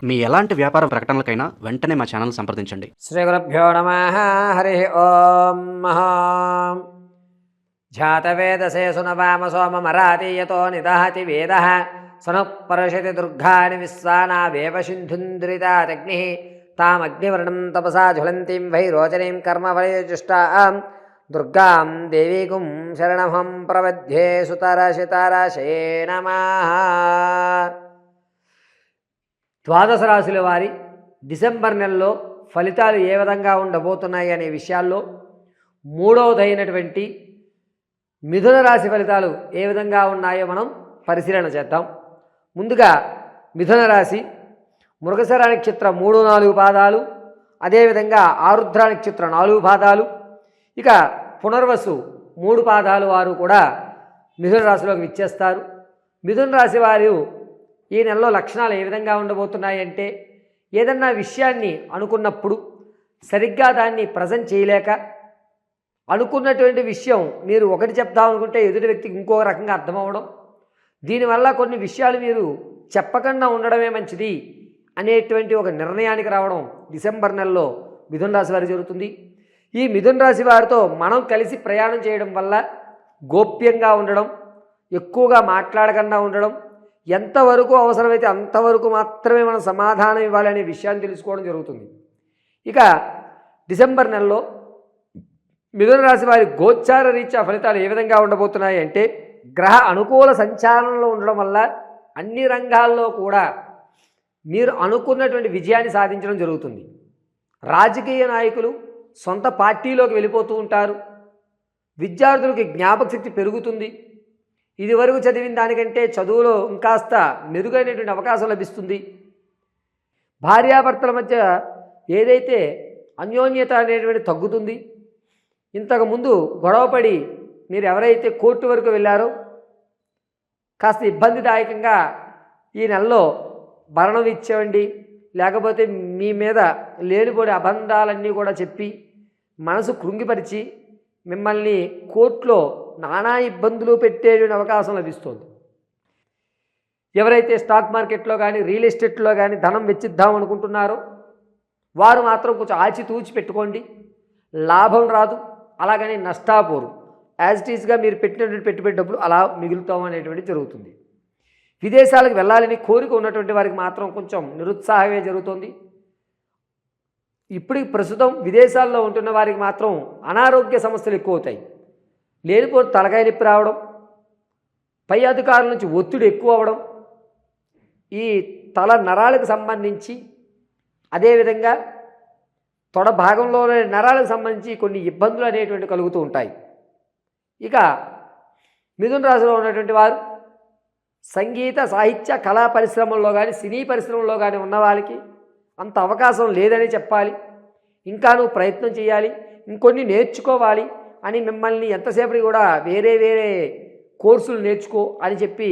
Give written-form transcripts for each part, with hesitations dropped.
మీ ఎలాంటి వ్యాపార ప్రకటనలకైనా వెంటనే మా ఛానల్ సంప్రదించండి. శ్రీ గురుభ్యో నమః. హరి ఓం. జాతవేదసే సునవామ సోమమరాతీయతో నిదహతి వేదః సనుపరషతి దుర్గాని విశ్వానావేవ సింధుంద్రితాదగ్నిః తామగ్నివర్ణం తపసా జ్వలంతిం వైరోచనీం కర్మఫలయుష్టాం దుర్గాం దేవీగుం శరణమహం ప్రపద్యే. సుతరశితరశే నమః. ద్వాదశ రాశుల వారి డిసెంబర్ నెలలో ఫలితాలు ఏ విధంగా ఉండబోతున్నాయి అనే విషయాల్లో మూడవదైనటువంటి మిథున రాశి ఫలితాలు ఏ విధంగా ఉన్నాయో మనం పరిశీలన చేద్దాం. ముందుగా మిథున రాశి మృగశిర నక్షత్రం 3-4 పాదాలు, అదేవిధంగా ఆరుద్ర నక్షత్రం 4 పాదాలు, ఇక పునర్వసు 3 పాదాలు వారు కూడా మిథున రాశిలోకి విచ్చేస్తారు. మిథున రాశి వారు ఈ నెలలో లక్షణాలు ఏ విధంగా ఉండబోతున్నాయి అంటే, ఏదన్నా విషయాన్ని అనుకున్నప్పుడు సరిగ్గా దాన్ని ప్రజెంట్ చేయలేక, అనుకున్నటువంటి విషయం మీరు ఒకటి చెప్దాం అనుకుంటే ఎదుటి వ్యక్తికి ఇంకో రకంగా అర్థమవడం, దీనివల్ల కొన్ని విషయాలు మీరు చెప్పకుండా ఉండడమే మంచిది అనేటువంటి ఒక నిర్ణయానికి రావడం డిసెంబర్ నెలలో మిథున రాశి వారికి జరుగుతుంది. ఈ మిథున రాశి వారితో మనం కలిసి ప్రయాణం చేయడం వల్ల గోప్యంగా ఉండడం, ఎక్కువగా మాట్లాడకుండా ఉండడం, ఎంతవరకు అవసరమైతే అంతవరకు మాత్రమే మనం సమాధానం ఇవ్వాలి అనే విషయాన్ని తెలుసుకోవడం జరుగుతుంది. ఇక డిసెంబర్ నెలలో మిథున రాశి వారి గోచార రీత్యా ఫలితాలు ఏ విధంగా ఉండబోతున్నాయి అంటే, గ్రహ అనుకూల సంచాలనంలో ఉండడం వల్ల అన్ని రంగాల్లో కూడా మీరు అనుకున్నటువంటి విజయాన్ని సాధించడం జరుగుతుంది. రాజకీయ నాయకులు సొంత పార్టీలోకి వెళ్ళిపోతూ ఉంటారు. విద్యార్థులకి జ్ఞాపక శక్తి పెరుగుతుంది. ఇదివరకు చదివిన దానికంటే చదువులో ఇంకాస్త మెరుగైనటువంటి అవకాశం లభిస్తుంది. భార్యాభర్తల మధ్య ఏదైతే అన్యోన్యత అనేటువంటి తగ్గుతుంది. ఇంతకుముందు గొడవపడి మీరు ఎవరైతే కోర్టు వరకు వెళ్ళారో కాస్త ఇబ్బందిదాయకంగా ఈ నెలలో భరణం ఇచ్చేవండి, లేకపోతే మీ మీద లేనిపోని అబంధాలన్నీ కూడా చెప్పి మనసు కృంగిపరిచి మిమ్మల్ని కోర్టులో నానా ఇబ్బందులు పెట్టేటువంటి అవకాశం లభిస్తుంది. ఎవరైతే స్టాక్ మార్కెట్లో కానీ రియల్ ఎస్టేట్లో కానీ ధనం వెచ్చిద్దాం అనుకుంటున్నారో వారు మాత్రం కొంచెం ఆచితూచి పెట్టుకోండి. లాభం రాదు, అలాగని నష్టాపోరు. యాజ్ ఇట్ ఈస్గా మీరు పెట్టినటువంటి పెట్టుబడి డబ్బులు అలా మిగులుతాం అనేటువంటి జరుగుతుంది. విదేశాలకు వెళ్ళాలని కోరిక ఉన్నటువంటి వారికి మాత్రం కొంచెం నిరుత్సాహమే జరుగుతుంది. ఇప్పుడు ప్రస్తుతం విదేశాల్లో ఉంటున్న వారికి మాత్రం అనారోగ్య సమస్యలు ఎక్కువ అవుతాయి. లేనిపోతే తలకాయ నొప్పి రావడం, పై అధికారుల నుంచి ఒత్తిడి ఎక్కువ అవ్వడం, ఈ తల నరాలకు సంబంధించి అదేవిధంగా తొడ భాగంలోని నరాలకు సంబంధించి కొన్ని ఇబ్బందులు అనేటువంటి కలుగుతూ ఉంటాయి. ఇక మిథున రాశిలో ఉన్నటువంటి వారు సంగీత సాహిత్య కళా పరిశ్రమల్లో కానీ సినీ పరిశ్రమల్లో కానీ ఉన్న వాళ్ళకి అంత అవకాశం లేదని చెప్పాలి. ఇంకా నువ్వు ప్రయత్నం చేయాలి, ఇంకొన్ని నేర్చుకోవాలి అని మిమ్మల్ని ఎంతసేపటి కూడా వేరే వేరే కోర్సులు నేర్చుకో అని చెప్పి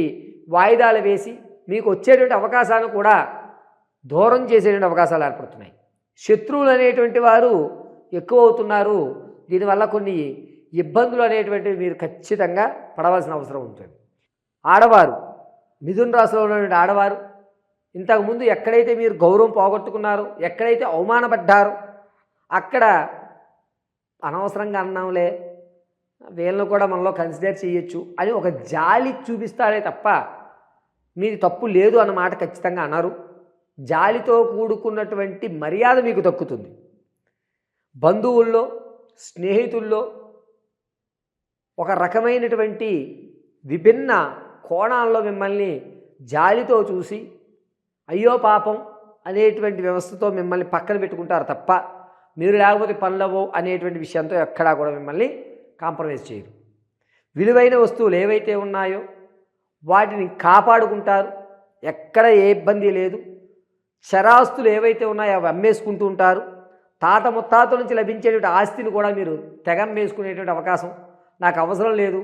వాయిదాలు వేసి మీకు వచ్చేటువంటి అవకాశాలను కూడా దూరం చేసేటువంటి అవకాశాలు ఏర్పడుతున్నాయి. శత్రువులు అనేటువంటి వారు ఎక్కువ అవుతున్నారు. దీనివల్ల కొన్ని ఇబ్బందులు అనేటువంటివి మీరు ఖచ్చితంగా పడవలసిన అవసరం ఉంటుంది. ఆడవారు, మిథున రాశిలో ఉన్నటువంటి ఆడవారు ఇంతకుముందు ఎక్కడైతే మీరు గౌరవం పోగొట్టుకున్నారో, ఎక్కడైతే అవమానపడ్డారో అక్కడ అనవసరంగా అన్నాంలే, వీళ్ళను కూడా మనలో కన్సిడర్ చేయొచ్చు అని ఒక జాలి చూపిస్తారే తప్ప మీది తప్పు లేదు అన్నమాట ఖచ్చితంగా అన్నారు. జాలితో కూడుకున్నటువంటి మర్యాద మీకు దక్కుతుంది. బంధువుల్లో, స్నేహితుల్లో ఒక రకమైనటువంటి విభిన్న కోణాల్లో మిమ్మల్ని జాలితో చూసి అయ్యో పాపం అనేటువంటి వ్యవస్థతో మిమ్మల్ని పక్కన పెట్టుకుంటారు తప్ప మీరు లేకపోతే పనులవో అనేటువంటి విషయంతో ఎక్కడా కూడా మిమ్మల్ని కాంప్రమైజ్ చేయరు. విలువైన వస్తువులు ఏవైతే ఉన్నాయో వాటిని కాపాడుకుంటారు. ఎక్కడ ఏ ఇబ్బంది లేదు. చరాస్తులు ఏవైతే ఉన్నాయో అవి అమ్మేసుకుంటూ ఉంటారు. తాత ముత్తాతల నుంచి లభించేటువంటి ఆస్తిని కూడా మీరు తెగమ్మేసుకునేటువంటి అవకాశం, నాకు అవసరం లేదు,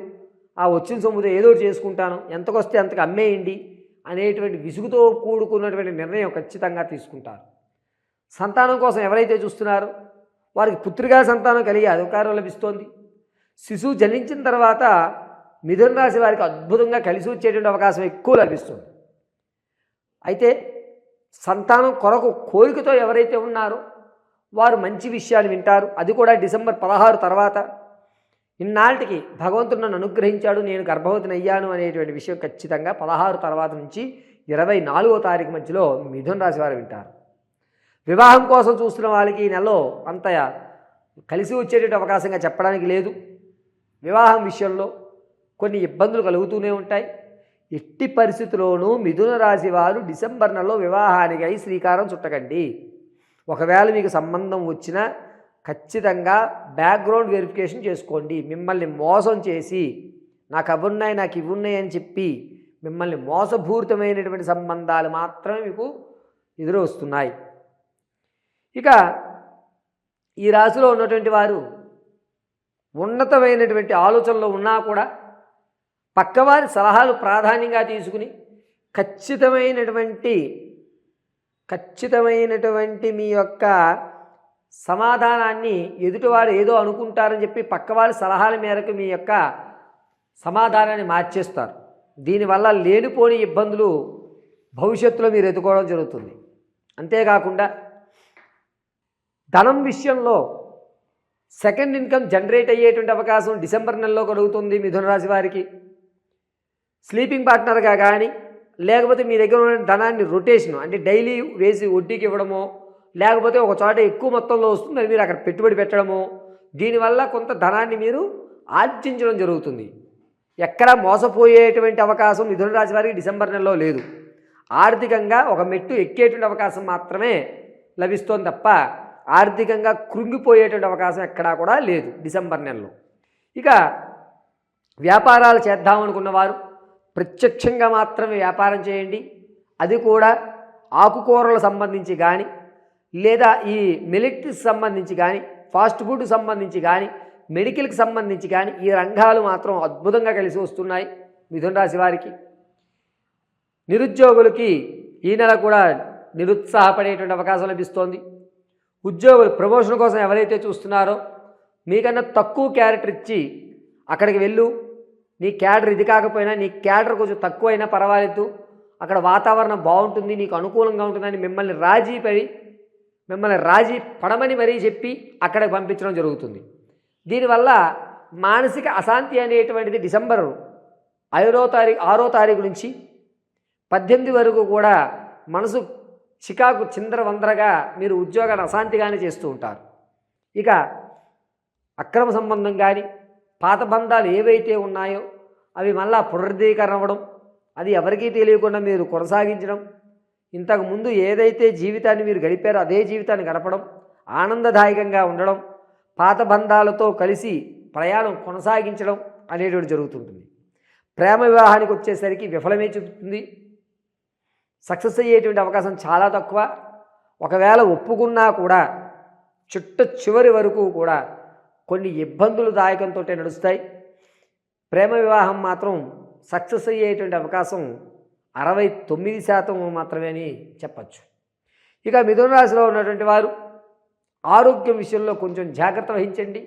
ఆ వచ్చిన సొమ్ముతో ఏదో చేసుకుంటాను, ఎంతకొస్తే అంతకు అమ్మేయండి అనేటువంటి విసుగుతో కూడుకున్నటువంటి నిర్ణయం ఖచ్చితంగా తీసుకుంటారు. సంతానం కోసం ఎవరైతే చూస్తున్నారో వారికి పుత్రికా సంతానం కలిగే అధికారం లభిస్తోంది. శిశువు జన్మించిన తర్వాత మిథున రాశి వారికి అద్భుతంగా కలిసి వచ్చేటువంటి అవకాశం ఎక్కువ లభిస్తుంది. అయితే సంతానం కొరకు కోరికతో ఎవరైతే ఉన్నారో వారు మంచి విషయాలు వింటారు. అది కూడా డిసెంబర్ 16 తర్వాత. ఇన్నాళ్ళకి భగవంతుడు నన్ను అనుగ్రహించాడు, నేను గర్భవతిని అయ్యాను అనేటువంటి విషయం ఖచ్చితంగా 16 తర్వాత నుంచి 24వ తారీఖు మధ్యలో మిథున రాశి వారు వింటారు. వివాహం కోసం చూస్తున్న వాళ్ళకి ఈ నెలలో అంత కలిసి వచ్చేటువంటి అవకాశంగా చెప్పడానికి లేదు. వివాహం విషయంలో కొన్ని ఇబ్బందులు కలుగుతూనే ఉంటాయి. ఎట్టి పరిస్థితుల్లోనూ మిథున రాశి వారు డిసెంబర్ నెలలో వివాహానికి అయి శ్రీకారం చుట్టకండి. ఒకవేళ మీకు సంబంధం వచ్చినా ఖచ్చితంగా బ్యాక్గ్రౌండ్ వెరిఫికేషన్ చేసుకోండి. మిమ్మల్ని మోసం చేసి నాకు అవున్నాయి నాకు ఇవున్నాయి అని చెప్పి మిమ్మల్ని మోసపూరితమైనటువంటి సంబంధాలు మాత్రమే మీకు ఎదురు వస్తున్నాయి. ఇక ఈ రాశిలో ఉన్నటువంటి వారు ఉన్నతమైనటువంటి ఆలోచనలో ఉన్నా కూడా పక్కవారి సలహాలు ప్రాధాన్యంగా తీసుకుని ఖచ్చితమైనటువంటి మీ యొక్క సమాధానాన్ని ఎదుటివారు ఏదో అనుకుంటారని చెప్పి పక్కవారి సలహాల మేరకు మీ యొక్క సమాధానాన్ని మార్చేస్తారు. దీనివల్ల లేనిపోని ఇబ్బందులు భవిష్యత్తులో మీరు ఎదుర్కోవడం జరుగుతుంది. అంతేకాకుండా ధనం విషయంలో సెకండ్ ఇన్కమ్ జనరేట్ అయ్యేటువంటి అవకాశం డిసెంబర్ నెలలో కలుగుతుంది మిథున రాశి వారికి. స్లీపింగ్ పార్ట్నర్గా కానీ లేకపోతే మీ దగ్గర ఉన్న ధనాన్ని రొటేషన్ అంటే డైలీ వేసి వడ్డీకి ఇవ్వడమో లేకపోతే ఒక చోట ఎక్కువ మొత్తంలో వస్తుంది అది మీరు అక్కడ పెట్టుబడి పెట్టడమో దీనివల్ల కొంత ధనాన్ని మీరు ఆర్జించడం జరుగుతుంది. ఎక్కడా మోసపోయేటువంటి అవకాశం మిథున రాశి వారికి డిసెంబర్ నెలలో లేదు. ఆర్థికంగా ఒక మెట్టు ఎక్కేటువంటి అవకాశం మాత్రమే లభిస్తోంది తప్ప ఆర్థికంగా కృంగిపోయేటువంటి అవకాశం ఎక్కడా కూడా లేదు డిసెంబర్ నెలలో. ఇక వ్యాపారాలు చేద్దామనుకున్న వారు ప్రత్యక్షంగా మాత్రమే వ్యాపారం చేయండి. అది కూడా ఆకుకూరలకు సంబంధించి కానీ లేదా ఈ మిలిటరీకి సంబంధించి కానీ ఫాస్ట్ ఫుడ్కి సంబంధించి కానీ మెడికల్కి సంబంధించి కానీ ఈ రంగాలు మాత్రం అద్భుతంగా కలిసి వస్తున్నాయి మిథున రాశి వారికి. నిరుద్యోగులకి ఈ నెల కూడా నిరుత్సాహపడేటువంటి అవకాశం లభిస్తోంది. ఉద్యోగులు ప్రమోషన్ కోసం ఎవరైతే చూస్తున్నారో మీకన్నా తక్కువ క్యారెక్టర్ ఇచ్చి అక్కడికి వెళ్ళు, నీ క్యాడర్ ఇది కాకపోయినా నీ క్యాడర్ కొంచెం తక్కువైనా పర్వాలేదు, అక్కడ వాతావరణం బాగుంటుంది, నీకు అనుకూలంగా ఉంటుందని మిమ్మల్ని రాజీ పడమని మరీ చెప్పి అక్కడికి పంపించడం జరుగుతుంది. దీనివల్ల మానసిక అశాంతి అనేటువంటిది డిసెంబర్ 6వ తారీఖు నుంచి 18 వరకు కూడా మనసు చికాకు చిందరవందరగా మీరు ఉద్యోగాన్ని అశాంతిగానే చేస్తూ ఉంటారు. ఇక అక్రమ సంబంధం కానీ పాత బంధాలు ఏవైతే ఉన్నాయో అవి మళ్ళా పునరుద్ధీకరణ అవ్వడం, అది ఎవరికీ తెలియకుండా మీరు కొనసాగించడం, ఇంతకుముందు ఏదైతే జీవితాన్ని మీరు గడిపారో అదే జీవితాన్ని గడపడం, ఆనందదాయకంగా ఉండడం, పాత బంధాలతో కలిసి ప్రయాణం కొనసాగించడం అనేటువంటి జరుగుతుంటుంది. ప్రేమ వివాహానికి వచ్చేసరికి విఫలమే చూపుతుంది. సక్సెస్ అయ్యేటువంటి అవకాశం చాలా తక్కువ. ఒకవేళ ఒప్పుకున్నా కూడా చివరి వరకు కూడా కొన్ని ఇబ్బందులు దాయకంతో నడుస్తాయి. ప్రేమ వివాహం మాత్రం సక్సెస్ అయ్యేటువంటి అవకాశం 69% మాత్రమే అని చెప్పచ్చు. ఇక మిథున రాశిలో ఉన్నటువంటి వారు ఆరోగ్యం విషయంలో కొంచెం జాగ్రత్త వహించండి.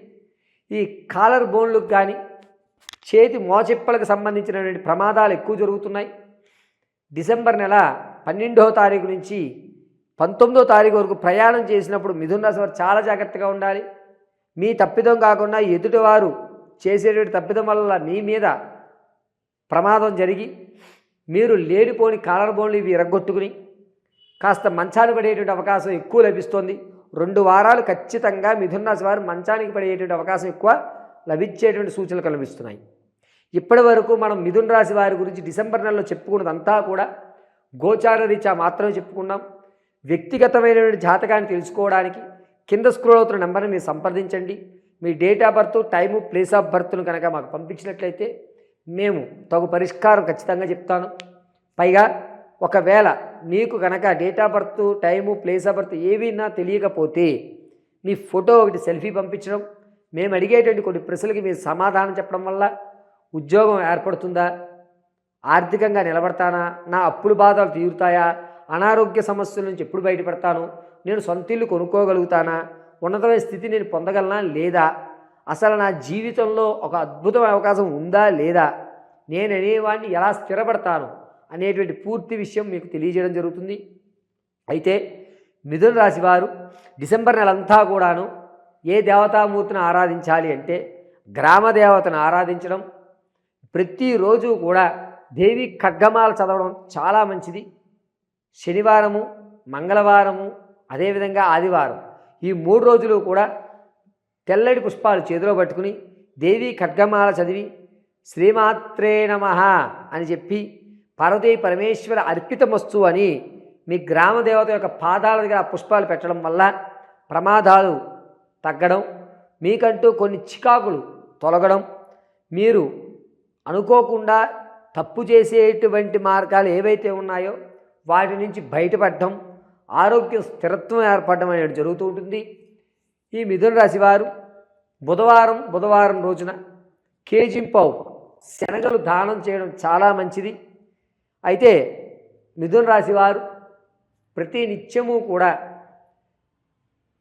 ఈ కాలర్ బోన్లకు కానీ చేతి మోచెప్పలకు సంబంధించినటువంటి ప్రమాదాలు ఎక్కువ జరుగుతున్నాయి. డిసెంబర్ నెల 12వ తారీఖు నుంచి 19వ తారీఖు వరకు ప్రయాణం చేసినప్పుడు మిథున రాశి వారు చాలా జాగ్రత్తగా ఉండాలి. మీ తప్పిదం కాకుండా ఎదుటివారు చేసేటువంటి తప్పిదం వల్ల మీ మీద ప్రమాదం జరిగి మీరు లేనిపోని కాలర్ బోన్లు ఇవి ఎరగొట్టుకుని కాస్త మంచాన్ని పడేటువంటి అవకాశం ఎక్కువ లభిస్తోంది. 2 వారాలు ఖచ్చితంగా మిథున రాశి వారు మంచానికి పడేటువంటి అవకాశం ఎక్కువ లభించేటువంటి సూచనలు కనిపిస్తున్నాయి. ఇప్పటి వరకు మనం మిథున రాశి వారి గురించి డిసెంబర్ నెలలో చెప్పుకున్నదంతా కూడా గోచార రీత్యా మాత్రమే చెప్పుకున్నాం. వ్యక్తిగతమైనటువంటి జాతకాన్ని తెలుసుకోవడానికి కింద స్క్రోల్ అవుతున్న నెంబర్ని మీరు సంప్రదించండి. మీ date of birth, time, place of బర్త్ను కనుక మాకు పంపించినట్లయితే మేము తగు పరిష్కారం ఖచ్చితంగా చెప్తాను. పైగా ఒకవేళ మీకు కనుక date of birth, time, place of birth ఏవైనా తెలియకపోతే మీ ఫోటో ఒకటి సెల్ఫీ పంపించడం, మేము అడిగేటువంటి కొన్ని ప్రశ్నలకి మీరు సమాధానం చెప్పడం వల్ల ఉద్యోగం ఏర్పడుతుందా, ఆర్థికంగా నిలబడతానా, నా అప్పుల బాధలు తీరుతాయా, అనారోగ్య సమస్యల నుంచి ఎప్పుడు బయటపడతాను, నేను సొంత ఇల్లు కొనుక్కోగలుగుతానా, ఉన్నతమైన స్థితి నేను పొందగలనా లేదా, అసలు నా జీవితంలో ఒక అద్భుతమైన అవకాశం ఉందా లేదా, నేను అనేవాడిని ఎలా స్థిరపడతాను అనేటువంటి పూర్తి విషయం మీకు తెలియజేయడం జరుగుతుంది. అయితే మిథున రాశి వారు డిసెంబర్ నెలంతా కూడాను ఏ దేవతామూర్తిని ఆరాధించాలి అంటే గ్రామ దేవతను ఆరాధించడం, ప్రతిరోజు కూడా దేవి ఖడ్గమాల చదవడం చాలా మంచిది. శనివారము, మంగళవారము, అదేవిధంగా ఆదివారం ఈ 3 రోజులు కూడా తెల్లటి పుష్పాలు చేతిలో పట్టుకుని దేవి ఖడ్గమాల చదివి శ్రీమాత్రే నమః అని చెప్పి పార్వతీ పరమేశ్వర అర్పితమస్తు అని మీ గ్రామ దేవత యొక్క పాదాల దగ్గర ఆ పుష్పాలు పెట్టడం వల్ల ప్రమాదాలు తగ్గడం, మీకంటూ కొన్ని చికాకులు తొలగడం, మీరు అనుకోకుండా తప్పు చేసేటువంటి మార్గాలు ఏవైతే ఉన్నాయో వాటి నుంచి బయటపడడం, ఆరోగ్య స్థిరత్వం ఏర్పడడం అనేది జరుగుతూ ఉంటుంది. ఈ మిథున రాశి వారు బుధవారం రోజున కేజింపావు శనగలు దానం చేయడం చాలా మంచిది. అయితే మిథున రాశి వారు ప్రతి నిత్యము కూడా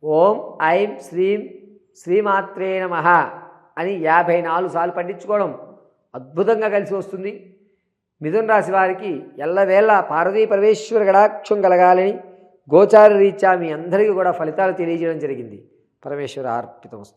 ఓం ఐం శ్రీం శ్రీమాత్రే నమః అని 54 సార్లు పఠించుకోవడం అద్భుతంగా కలిసి వస్తుంది. మిథున రాశి వారికి ఎల్లవేళ పార్వతీ పరమేశ్వర గడాక్షం కలగాలని గోచార రీత్యా మీ అందరికీ కూడా ఫలితాలు తెలియజేయడం జరిగింది. పరమేశ్వర అర్పితమస్తు.